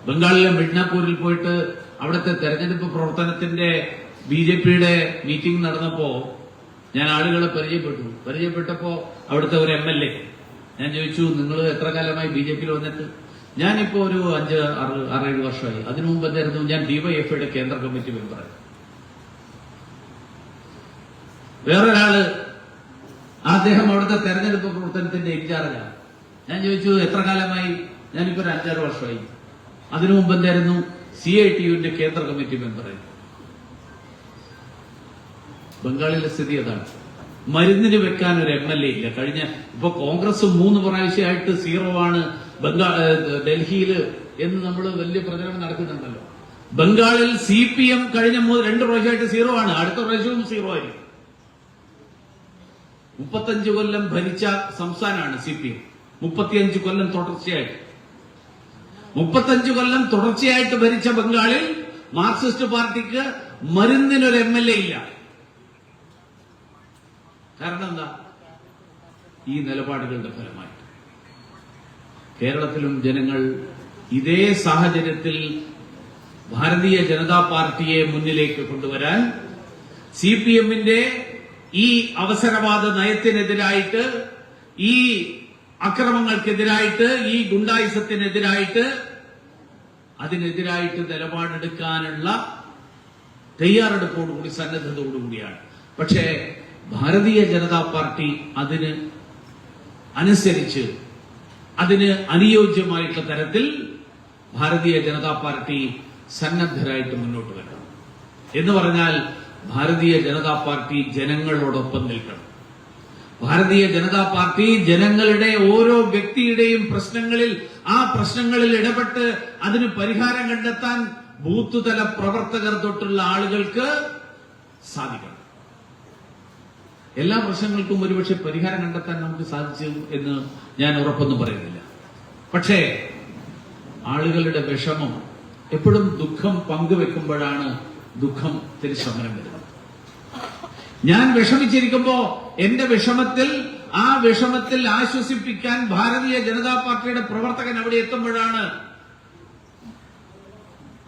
ബംഗാളിലെ മിഡ്നാപൂരിൽ പോയിട്ട് അവിടുത്തെ തെരഞ്ഞെടുപ്പ് പ്രവർത്തനത്തിന്റെ BJPയുടെ മീറ്റിംഗ് നടന്നപ്പോ ഞാൻ ആളുകളെ പരിചയപ്പെട്ടപ്പോ അവിടുത്തെ ഒരു MLA ഞാൻ ചോദിച്ചു, നിങ്ങൾ എത്ര കാലമായി BJPയിൽ വന്നിട്ട്? ഞാനിപ്പോ ഒരു 5-6-7 വർഷമായി. അതിനു മുമ്പ് എന്തായിരുന്നു? ഞാൻ DYFIയുടെ കേന്ദ്ര കമ്മിറ്റി മെമ്പറായി. വേറൊരാള് അദ്ദേഹം അവിടുത്തെ തെരഞ്ഞെടുപ്പ് പ്രവർത്തനത്തിന്റെ ഇൻചാർജാണ്. ഞാൻ ചോദിച്ചു, എത്ര കാലമായി? ഞാനിപ്പോ ഒരു 5-6 വർഷമായി. അതിനു മുമ്പ് എന്തായിരുന്നു? CITUവിന്റെ കേന്ദ്ര കമ്മിറ്റി മെമ്പറായി. ബംഗാളിലെ സ്ഥിതി അതാണ്. മരുന്നിന് വെക്കാൻ ഒരു MLA ഇല്ല. ഇപ്പൊ കോൺഗ്രസ് 3 പ്രാവശ്യമായിട്ട് 0 ആണ് ഡൽഹിയിൽ എന്ന് നമ്മൾ വലിയ പ്രചരണം നടക്കുന്നുണ്ടല്ലോ. ബംഗാളിൽ CPM കഴിഞ്ഞ 2 പ്രാവശ്യമായിട്ട് 0 ആണ്. അടുത്ത പ്രാവശ്യവും 0 ആയിരിക്കും. 35 കൊല്ലം ഭരിച്ച സംസ്ഥാനമാണ് CPM. 35 കൊല്ലം തുടർച്ചയായിട്ട് 35 കൊല്ലം തുടർച്ചയായിട്ട് ഭരിച്ച ബംഗാളിൽ മാർക്സിസ്റ്റ് പാർട്ടിക്ക് മരുന്നിനൊരു MLA ഇല്ല. കാരണം എന്താ? ഈ നിലപാടുകളുടെ ഫലമായി കേരളത്തിലും ജനങ്ങൾ ഇതേ സാഹചര്യത്തിൽ ഭാരതീയ ജനതാ പാർട്ടിയെ മുന്നിലേക്ക് കൊണ്ടുവരാൻ CPM-ന്റെ ഈ അവസരവാദ നയത്തിനെതിരായിട്ട്, ഈ അക്രമങ്ങൾക്കെതിരായിട്ട്, ഈ ഗുണ്ടായിസത്തിനെതിരായിട്ട്, അതിനെതിരായിട്ട് നിലപാടെടുക്കാനുള്ള തയ്യാറെടുപ്പോടുകൂടി, സന്നദ്ധതയോടുകൂടിയാണ്. പക്ഷേ ഭാരതീയ ജനതാ പാർട്ടി അതിന് അനുസരിച്ച്, അതിന് അനുയോജ്യമായിട്ടുള്ള തരത്തിൽ ഭാരതീയ ജനതാ പാർട്ടി സന്നദ്ധരായിട്ട് മുന്നോട്ട് വരണം. എന്ന് പറഞ്ഞാൽ ഭാരതീയ ജനതാ പാർട്ടി ജനങ്ങളോടൊപ്പം നിൽക്കണം. ഭാരതീയ ജനതാ പാർട്ടി ജനങ്ങളുടെ ഓരോ വ്യക്തിയുടെയും പ്രശ്നങ്ങളിൽ, ആ പ്രശ്നങ്ങളിൽ ഇടപെട്ട് അതിന് പരിഹാരം കണ്ടെത്താൻ ബൂത്ത് തല പ്രവർത്തകർ തൊട്ടുള്ള ആളുകൾക്ക് സാധിക്കണം. എല്ലാ പ്രശ്നങ്ങൾക്കും ഒരുപക്ഷെ പരിഹാരം കണ്ടെത്താൻ നമുക്ക് സാധിച്ചു എന്ന് ഞാൻ ഉറപ്പൊന്നും പറയുന്നില്ല. പക്ഷേ ആളുകളുടെ വിഷമം, എപ്പോഴും ദുഃഖം പങ്കുവെക്കുമ്പോഴാണ് ദുഃഖത്തിന് ശമനം വരുന്നത്. ഞാൻ വിഷമിച്ചിരിക്കുമ്പോ എന്റെ ആ വിഷമത്തിൽ ആശ്വസിപ്പിക്കാൻ ഭാരതീയ ജനതാ പാർട്ടിയുടെ പ്രവർത്തകൻ അവിടെ എത്തുമ്പോഴാണ്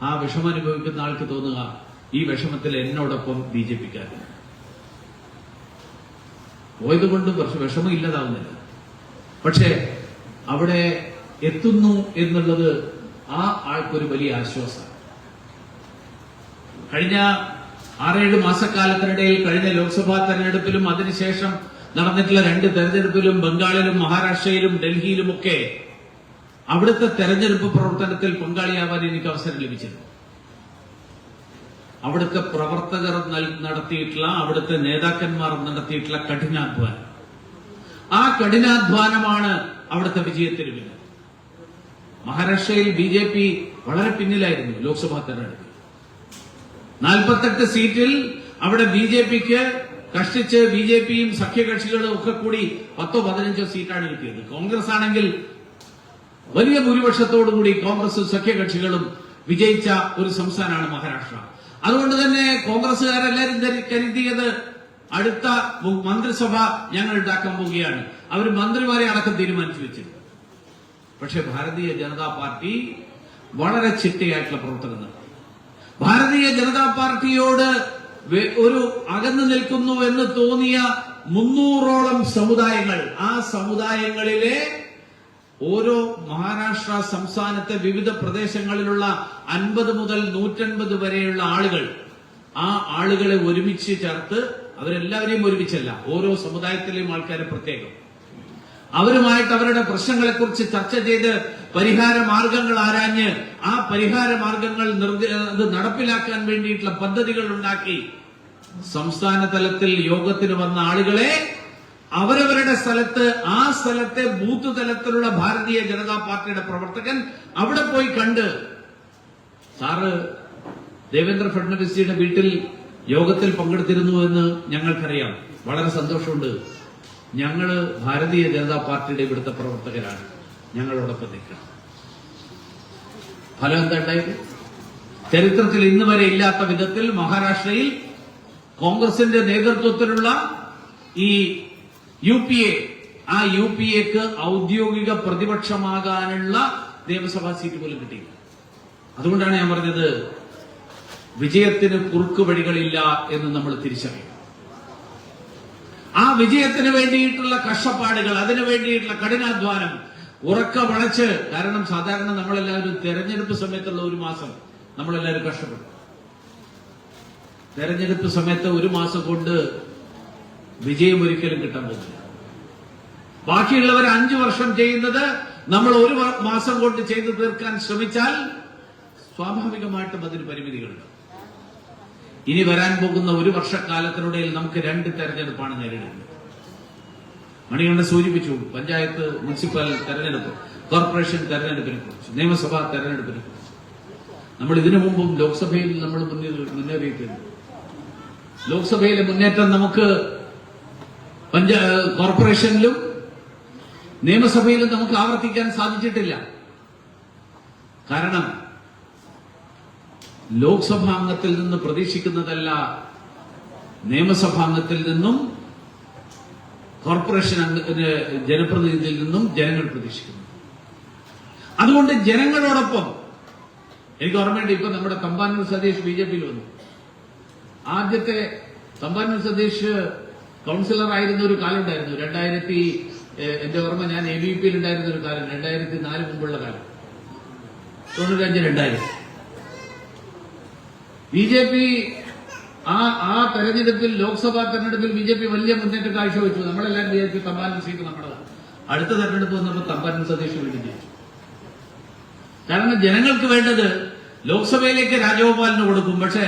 ആ വിഷമം അനുഭവിക്കുന്ന ആൾക്ക് തോന്നുക, ഈ വിഷമത്തിൽ എന്നോടൊപ്പം BJP-ക്കാരൻ പോയതുകൊണ്ട് വിഷമം ഇല്ലതാവുന്നില്ല. പക്ഷെ അവിടെ എത്തുന്നു എന്നുള്ളത് ആ ആൾക്കൊരു വലിയ ആശ്വാസമാണ്. കഴിഞ്ഞ 6-7 മാസക്കാലത്തിനിടയിൽ, കഴിഞ്ഞ ലോക്സഭാ തെരഞ്ഞെടുപ്പിലും അതിനുശേഷം നടന്നിട്ടുള്ള 2 തെരഞ്ഞെടുപ്പിലും, ബംഗാളിലും മഹാരാഷ്ട്രയിലും ഡൽഹിയിലുമൊക്കെ അവിടുത്തെ തെരഞ്ഞെടുപ്പ് പ്രവർത്തനത്തിൽ പങ്കാളിയാവാൻ എനിക്ക് അവസരം ലഭിച്ചിരുന്നു. അവിടുത്തെ പ്രവർത്തകർ നടത്തിയിട്ടുള്ള, അവിടുത്തെ നേതാക്കന്മാർ നടത്തിയിട്ടുള്ള കഠിനാധ്വാനം, ആ കഠിനാധ്വാനമാണ് അവിടുത്തെ വിജയത്തിന് പിന്നിൽ. മഹാരാഷ്ട്രയിൽ BJP വളരെ പിന്നിലായിരുന്നു ലോക്സഭാ തെരഞ്ഞെടുപ്പിൽ. 48 സീറ്റിൽ അവിടെ BJP-ക്ക് കഷ്ടിച്ച് BJP-യും സഖ്യകക്ഷികളും ഒക്കെ കൂടി 10-15 സീറ്റാണ് കിട്ടിയത്. കോൺഗ്രസ് ആണെങ്കിൽ വലിയ ഭൂരിപക്ഷത്തോടുകൂടി കോൺഗ്രസും സഖ്യകക്ഷികളും വിജയിച്ച ഒരു സംസ്ഥാനമാണ് മഹാരാഷ്ട്ര. അതുകൊണ്ട് തന്നെ കോൺഗ്രസുകാരെല്ലാരും കരുതിയത് അടുത്ത മന്ത്രിസഭ ഞങ്ങൾ ഉണ്ടാക്കാൻ പോവുകയാണ്, അവർ മന്ത്രിമാരെ അടക്കം തീരുമാനിച്ചു വെച്ചിരുന്നു. പക്ഷെ ഭാരതീയ ജനതാ പാർട്ടി വളരെ ചിട്ടയായിട്ടുള്ള പ്രവർത്തനം നടത്തി. ഭാരതീയ ജനതാ പാർട്ടിയോട് ഒരു അകന്നു നിൽക്കുന്നു എന്ന് തോന്നിയ 300ഓളം സമുദായങ്ങൾ, ആ സമുദായങ്ങളിലെ ഓരോ മഹാരാഷ്ട്ര സംസ്ഥാനത്തെ വിവിധ പ്രദേശങ്ങളിലുള്ള 50 മുതൽ 150 വരെയുള്ള ആളുകൾ, ആ ആളുകളെ ഒരുമിച്ച് ചേർത്ത്, അവരെല്ലാവരെയും ഒരുമിച്ചല്ല, ഓരോ സമുദായത്തിലെയും ആൾക്കാരെ പ്രത്യേകം, അവരുമായിട്ട് അവരുടെ പ്രശ്നങ്ങളെക്കുറിച്ച് ചർച്ച ചെയ്ത് പരിഹാര മാർഗങ്ങൾ ആരാഞ്ഞ് ആ പരിഹാര മാർഗങ്ങൾ നടപ്പിലാക്കാൻ വേണ്ടിയിട്ടുള്ള പദ്ധതികൾ ഉണ്ടാക്കി സംസ്ഥാന തലത്തിൽ യോഗത്തിന് വന്ന ആളുകളെ അവരവരുടെ സ്ഥലത്ത്, ആ സ്ഥലത്തെ ബൂത്ത് തലത്തിലുള്ള ഭാരതീയ ജനതാ പാർട്ടിയുടെ പ്രവർത്തകൻ അവിടെ പോയി കണ്ട്, സാറ് ദേവേന്ദ്ര ഫഡ്നവിസ്ജിയുടെ വീട്ടിൽ യോഗത്തിൽ പങ്കെടുത്തിരുന്നു എന്ന് ഞങ്ങൾക്കറിയാം, വളരെ സന്തോഷമുണ്ട്, ഞങ്ങള് ഭാരതീയ ജനതാ പാർട്ടിയുടെ ഇവിടുത്തെ പ്രവർത്തകരാണ്, ഞങ്ങളോടൊപ്പം നിൽക്കണം. ഫലം എന്താ ഉണ്ടായത്? ചരിത്രത്തിൽ ഇന്ന് വരെ ഇല്ലാത്ത വിധത്തിൽ മഹാരാഷ്ട്രയിൽ കോൺഗ്രസിന്റെ നേതൃത്വത്തിലുള്ള ഈ UPA, ആ UPAക്ക് ഔദ്യോഗിക പ്രതിപക്ഷമാകാനുള്ള നിയമസഭാ സീറ്റ് പോലും കിട്ടിയില്ല. അതുകൊണ്ടാണ് ഞാൻ പറഞ്ഞത്, വിജയത്തിന് കുറുക്കു വഴികളില്ല എന്ന് നമ്മൾ തിരിച്ചറിയണം. ആ വിജയത്തിന് വേണ്ടിയിട്ടുള്ള കഷ്ടപ്പാടുകൾ, അതിനു വേണ്ടിയിട്ടുള്ള കഠിനാധ്വാനം ഉറക്ക വളച്ച്, കാരണം സാധാരണ നമ്മളെല്ലാവരും തെരഞ്ഞെടുപ്പ് സമയത്തുള്ള ഒരു മാസം നമ്മളെല്ലാവരും കഷ്ടപ്പെടും. തെരഞ്ഞെടുപ്പ് സമയത്ത് ഒരു മാസം കൊണ്ട് വിജയം ഒരിക്കലും കിട്ടാൻ പോകുന്നില്ല. ബാക്കിയുള്ളവർ 5 വർഷം ചെയ്യുന്നത് നമ്മൾ ഒരു മാസം കൊണ്ട് ചെയ്തു തീർക്കാൻ ശ്രമിച്ചാൽ സ്വാഭാവികമായിട്ടും അതിന് പരിമിതികളുണ്ട്. ഇനി വരാൻ പോകുന്ന ഒരു വർഷക്കാലത്തിനിടയിൽ നമുക്ക് 2 തെരഞ്ഞെടുപ്പാണ് നേരിടേണ്ടത്. മണികണ്ഠൻ സൂചിപ്പിച്ചു, പഞ്ചായത്ത്, മുനിസിപ്പൽ തെരഞ്ഞെടുപ്പ്, കോർപ്പറേഷൻ തെരഞ്ഞെടുപ്പിനെ കുറിച്ച്, നിയമസഭാ തെരഞ്ഞെടുപ്പിനെ കുറിച്ച്. നമ്മൾ ഇതിനു മുമ്പും ലോക്സഭയിൽ നമ്മൾ മുന്നേറിയിട്ടുണ്ട്. ലോക്സഭയിലെ മുന്നേറ്റം നമുക്ക് കോർപ്പറേഷനിലും നിയമസഭയിലും നമുക്ക് ആവർത്തിക്കാൻ സാധിച്ചിട്ടില്ല. കാരണം ലോക്സഭാംഗത്തിൽ നിന്ന് പ്രതീക്ഷിക്കുന്നതല്ല നിയമസഭാംഗത്തിൽ നിന്നും കോർപ്പറേഷൻ ജനപ്രതിനിധിയിൽ നിന്നും ജനങ്ങൾ പ്രതീക്ഷിക്കുന്നു. അതുകൊണ്ട് ജനങ്ങളോടൊപ്പം, എനിക്ക് ഓർമ്മയുണ്ട്, ഇപ്പൊ നമ്മുടെ തമ്പാനൂർ സതീഷ് BJP-യിൽ വന്നു. ആദ്യത്തെ തമ്പാനൂർ സതീഷ് കൗൺസിലർ ആയിരുന്ന ഒരു കാലമുണ്ടായിരുന്നു, എന്റെ ഓർമ്മ ഞാൻ ABP ഉണ്ടായിരുന്ന ഒരു കാലം 2004 മുമ്പുള്ള കാലം 95-2000 BJP ആ തെരഞ്ഞെടുപ്പിൽ ലോക്സഭാ തെരഞ്ഞെടുപ്പിൽ BJP വലിയ മുന്നേറ്റം കാഴ്ചവെച്ചു. നമ്മളെല്ലാം വിചാരിച്ചു തമ്പാനൂർ സീറ്റ് നമ്മുടേതാണ്. അടുത്ത തെരഞ്ഞെടുപ്പ് വന്നപ്പോൾ തമ്പാനൂർ സതീഷ് വീണ്ടും ജയിച്ചു. കാരണം ജനങ്ങൾക്ക് വേണ്ടത് ലോക്സഭയിലേക്ക് രാജഗോപാലിന് കൊടുക്കും, പക്ഷേ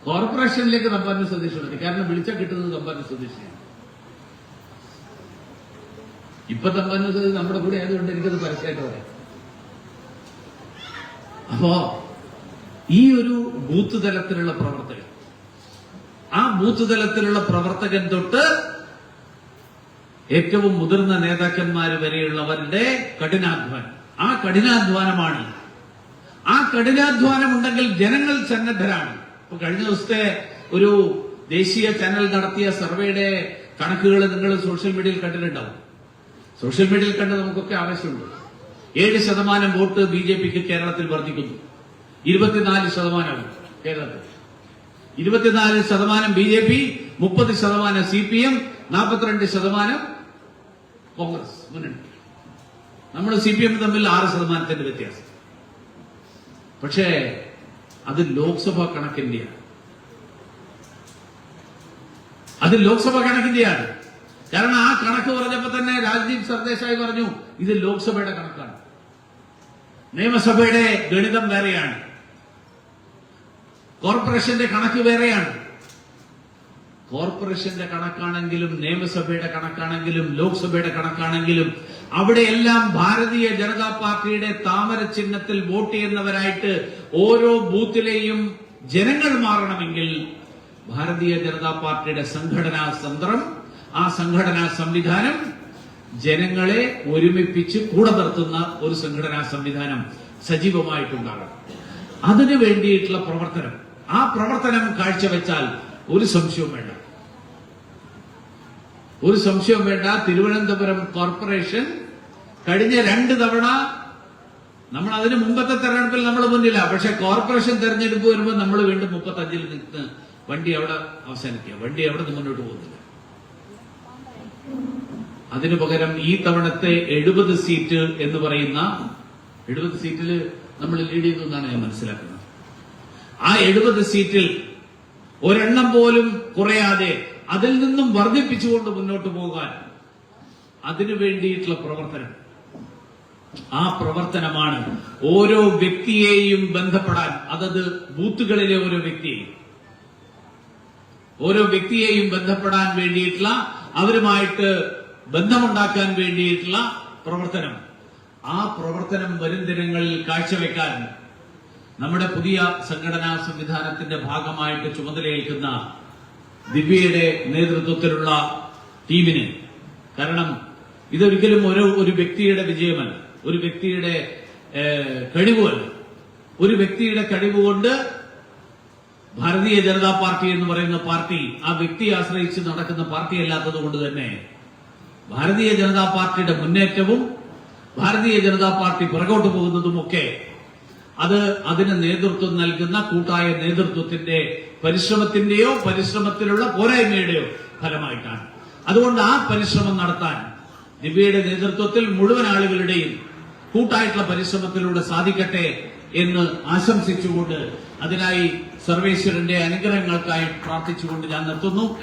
കോർപ്പറേഷനിലേക്ക് തമ്പാനൂർ സതീഷ് കൊടുക്കും. കാരണം വിളിച്ചാൽ കിട്ടുന്നത് തമ്പാനൂർ സതീഷിനെയാണ്. ഇപ്പൊ തമ്പാനൂർ സതീഷ് നമ്മുടെ കൂടെ ആയതുകൊണ്ട് എനിക്കത് പരസ്യമായിട്ട് പറയാം. അപ്പോ ഈ ഒരു ബൂത്ത് തലത്തിലുള്ള പ്രവർത്തകൻ, ആ ബൂത്ത് തലത്തിലുള്ള പ്രവർത്തകൻ തൊട്ട് ഏറ്റവും മുതിർന്ന നേതാക്കന്മാർ വരെയുള്ളവരുടെ കഠിനാധ്വാനം, ആ കഠിനാധ്വാനമാണ്. ആ കഠിനാധ്വാനം ഉണ്ടെങ്കിൽ ജനങ്ങൾ സന്നദ്ധരാണ്. ഇപ്പൊ കഴിഞ്ഞ ദിവസത്തെ ഒരു ദേശീയ ചാനൽ നടത്തിയ സർവേയുടെ കണക്കുകൾ നിങ്ങൾ സോഷ്യൽ മീഡിയയിൽ കണ്ടിട്ടുണ്ടാവും. സോഷ്യൽ മീഡിയയിൽ കണ്ട് നമുക്കൊക്കെ ആവശ്യമുണ്ട്. 7% വോട്ട് BJPക്ക് കേരളത്തിൽ വർദ്ധിക്കുന്നു. 24% കേരളത്തിൽ, 24% BJP, 30% CPM, 42% കോൺഗ്രസ് മുന്നണി. നമ്മൾ CPM തമ്മിൽ 6% വ്യത്യാസം. പക്ഷേ അത് ലോക്സഭാ കണക്കിന്റെയാണ്. അത് ലോക്സഭാ കണക്കിന്റെയാണ്. കാരണം ആ കണക്ക് പറഞ്ഞപ്പോ തന്നെ രാജ്ദീപ് സർദേശായി പറഞ്ഞു ഇത് ലോക്സഭയുടെ കണക്കാണ്, നിയമസഭയുടെ ഗണിതം വേറെയാണ്, കോർപ്പറേഷന്റെ കണക്ക് വേറെയാണ്. കോർപ്പറേഷന്റെ കണക്കാണെങ്കിലും നിയമസഭയുടെ കണക്കാണെങ്കിലും ലോക്സഭയുടെ കണക്കാണെങ്കിലും അവിടെയെല്ലാം ഭാരതീയ ജനതാ പാർട്ടിയുടെ താമര ചിഹ്നത്തിൽ വോട്ട് ചെയ്യുന്നവരായിട്ട് ഓരോ ബൂത്തിലെയും ജനങ്ങൾ മാറണമെങ്കിൽ ഭാരതീയ ജനതാ പാർട്ടിയുടെ സംഘടനാ തന്ത്രം, ആ സംഘടനാ സംവിധാനം ജനങ്ങളെ ഒരുമിപ്പിച്ച് കൂടെ നിർത്തുന്ന ഒരു സംഘടനാ സംവിധാനം സജീവമായിട്ടുണ്ടാകണം. അതിനു വേണ്ടിയിട്ടുള്ള പ്രവർത്തനം, ആ പ്രവർത്തനം കാഴ്ചവെച്ചാൽ ഒരു സംശയവും വേണ്ട, ഒരു സംശയവും വേണ്ട. തിരുവനന്തപുരം കോർപ്പറേഷൻ കഴിഞ്ഞ 2 തവണ, നമ്മൾ അതിന് മുമ്പത്തെ തെരഞ്ഞെടുപ്പിൽ നമ്മൾ മുന്നില്ല, പക്ഷെ കോർപ്പറേഷൻ തെരഞ്ഞെടുപ്പ് വരുമ്പോൾ നമ്മൾ വീണ്ടും 35-ൽ നിന്ന് വണ്ടി അവിടെ അവസാനിക്കുക, വണ്ടി അവിടെ നിന്ന് മുന്നോട്ട് പോകുന്നില്ല. അതിനു പകരം ഈ തവണത്തെ 70 സീറ്റ് എന്ന് പറയുന്ന 70 സീറ്റിൽ നമ്മൾ ലീഡ് ചെയ്തു എന്നാണ് ഞാൻ മനസ്സിലാക്കുന്നത്. ആ 70 സീറ്റിൽ ഒരെണ്ണം പോലും കുറയാതെ അതിൽ നിന്നും വർദ്ധിപ്പിച്ചുകൊണ്ട് മുന്നോട്ട് പോകാൻ അതിനു വേണ്ടിയിട്ടുള്ള പ്രവർത്തനം, ആ പ്രവർത്തനമാണ് ഓരോ വ്യക്തിയെയും ബന്ധപ്പെടാൻ, അതത് ബൂത്തുകളിലെ ഓരോ വ്യക്തിയെയും ബന്ധപ്പെടാൻ വേണ്ടിയിട്ടുള്ള, അവരുമായിട്ട് ബന്ധമുണ്ടാക്കാൻ വേണ്ടിയിട്ടുള്ള പ്രവർത്തനം. ആ പ്രവർത്തനം വരും ദിനങ്ങളിൽ കാഴ്ചവെക്കാൻ നമ്മുടെ പുതിയ സംഘടനാ സംവിധാനത്തിന്റെ ഭാഗമായിട്ട് ചുമതലയേൽക്കുന്ന ദിവ്യയുടെ നേതൃത്വത്തിലുള്ള ടീമിന്, കാരണം ഇതൊരിക്കലും ഒരു വ്യക്തിയുടെ വിജയമല്ല, ഒരു വ്യക്തിയുടെ കഴിവുമല്ല. ഒരു വ്യക്തിയുടെ കഴിവുകൊണ്ട് ഭാരതീയ ജനതാ പാർട്ടി എന്ന് പറയുന്ന പാർട്ടി ആ വ്യക്തിയെ ആശ്രയിച്ച് നടക്കുന്ന പാർട്ടി അല്ലാത്തത് കൊണ്ട് തന്നെ ഭാരതീയ ജനതാ പാർട്ടിയുടെ മുന്നേറ്റവും ഭാരതീയ ജനതാ പാർട്ടി പുറകോട്ട് പോകുന്നതുമൊക്കെ അതിന് നേതൃത്വം നൽകുന്ന കൂട്ടായ നേതൃത്വത്തിന്റെ പരിശ്രമത്തിലുള്ള പോരായ്മയുടെയോ ഫലമായിട്ടാണ്. അതുകൊണ്ട് ആ പരിശ്രമം നടത്താൻ ദിവ്യയുടെ നേതൃത്വത്തിൽ മുഴുവൻ ആളുകളുടെയും കൂട്ടായിട്ടുള്ള പരിശ്രമത്തിലൂടെ സാധിക്കട്ടെ എന്ന് ആശംസിച്ചുകൊണ്ട്, അതിനായി സർവേശ്വരന്റെ അനുഗ്രഹങ്ങൾക്കായി പ്രാർത്ഥിച്ചുകൊണ്ട് ഞാൻ നിർത്തുന്നു.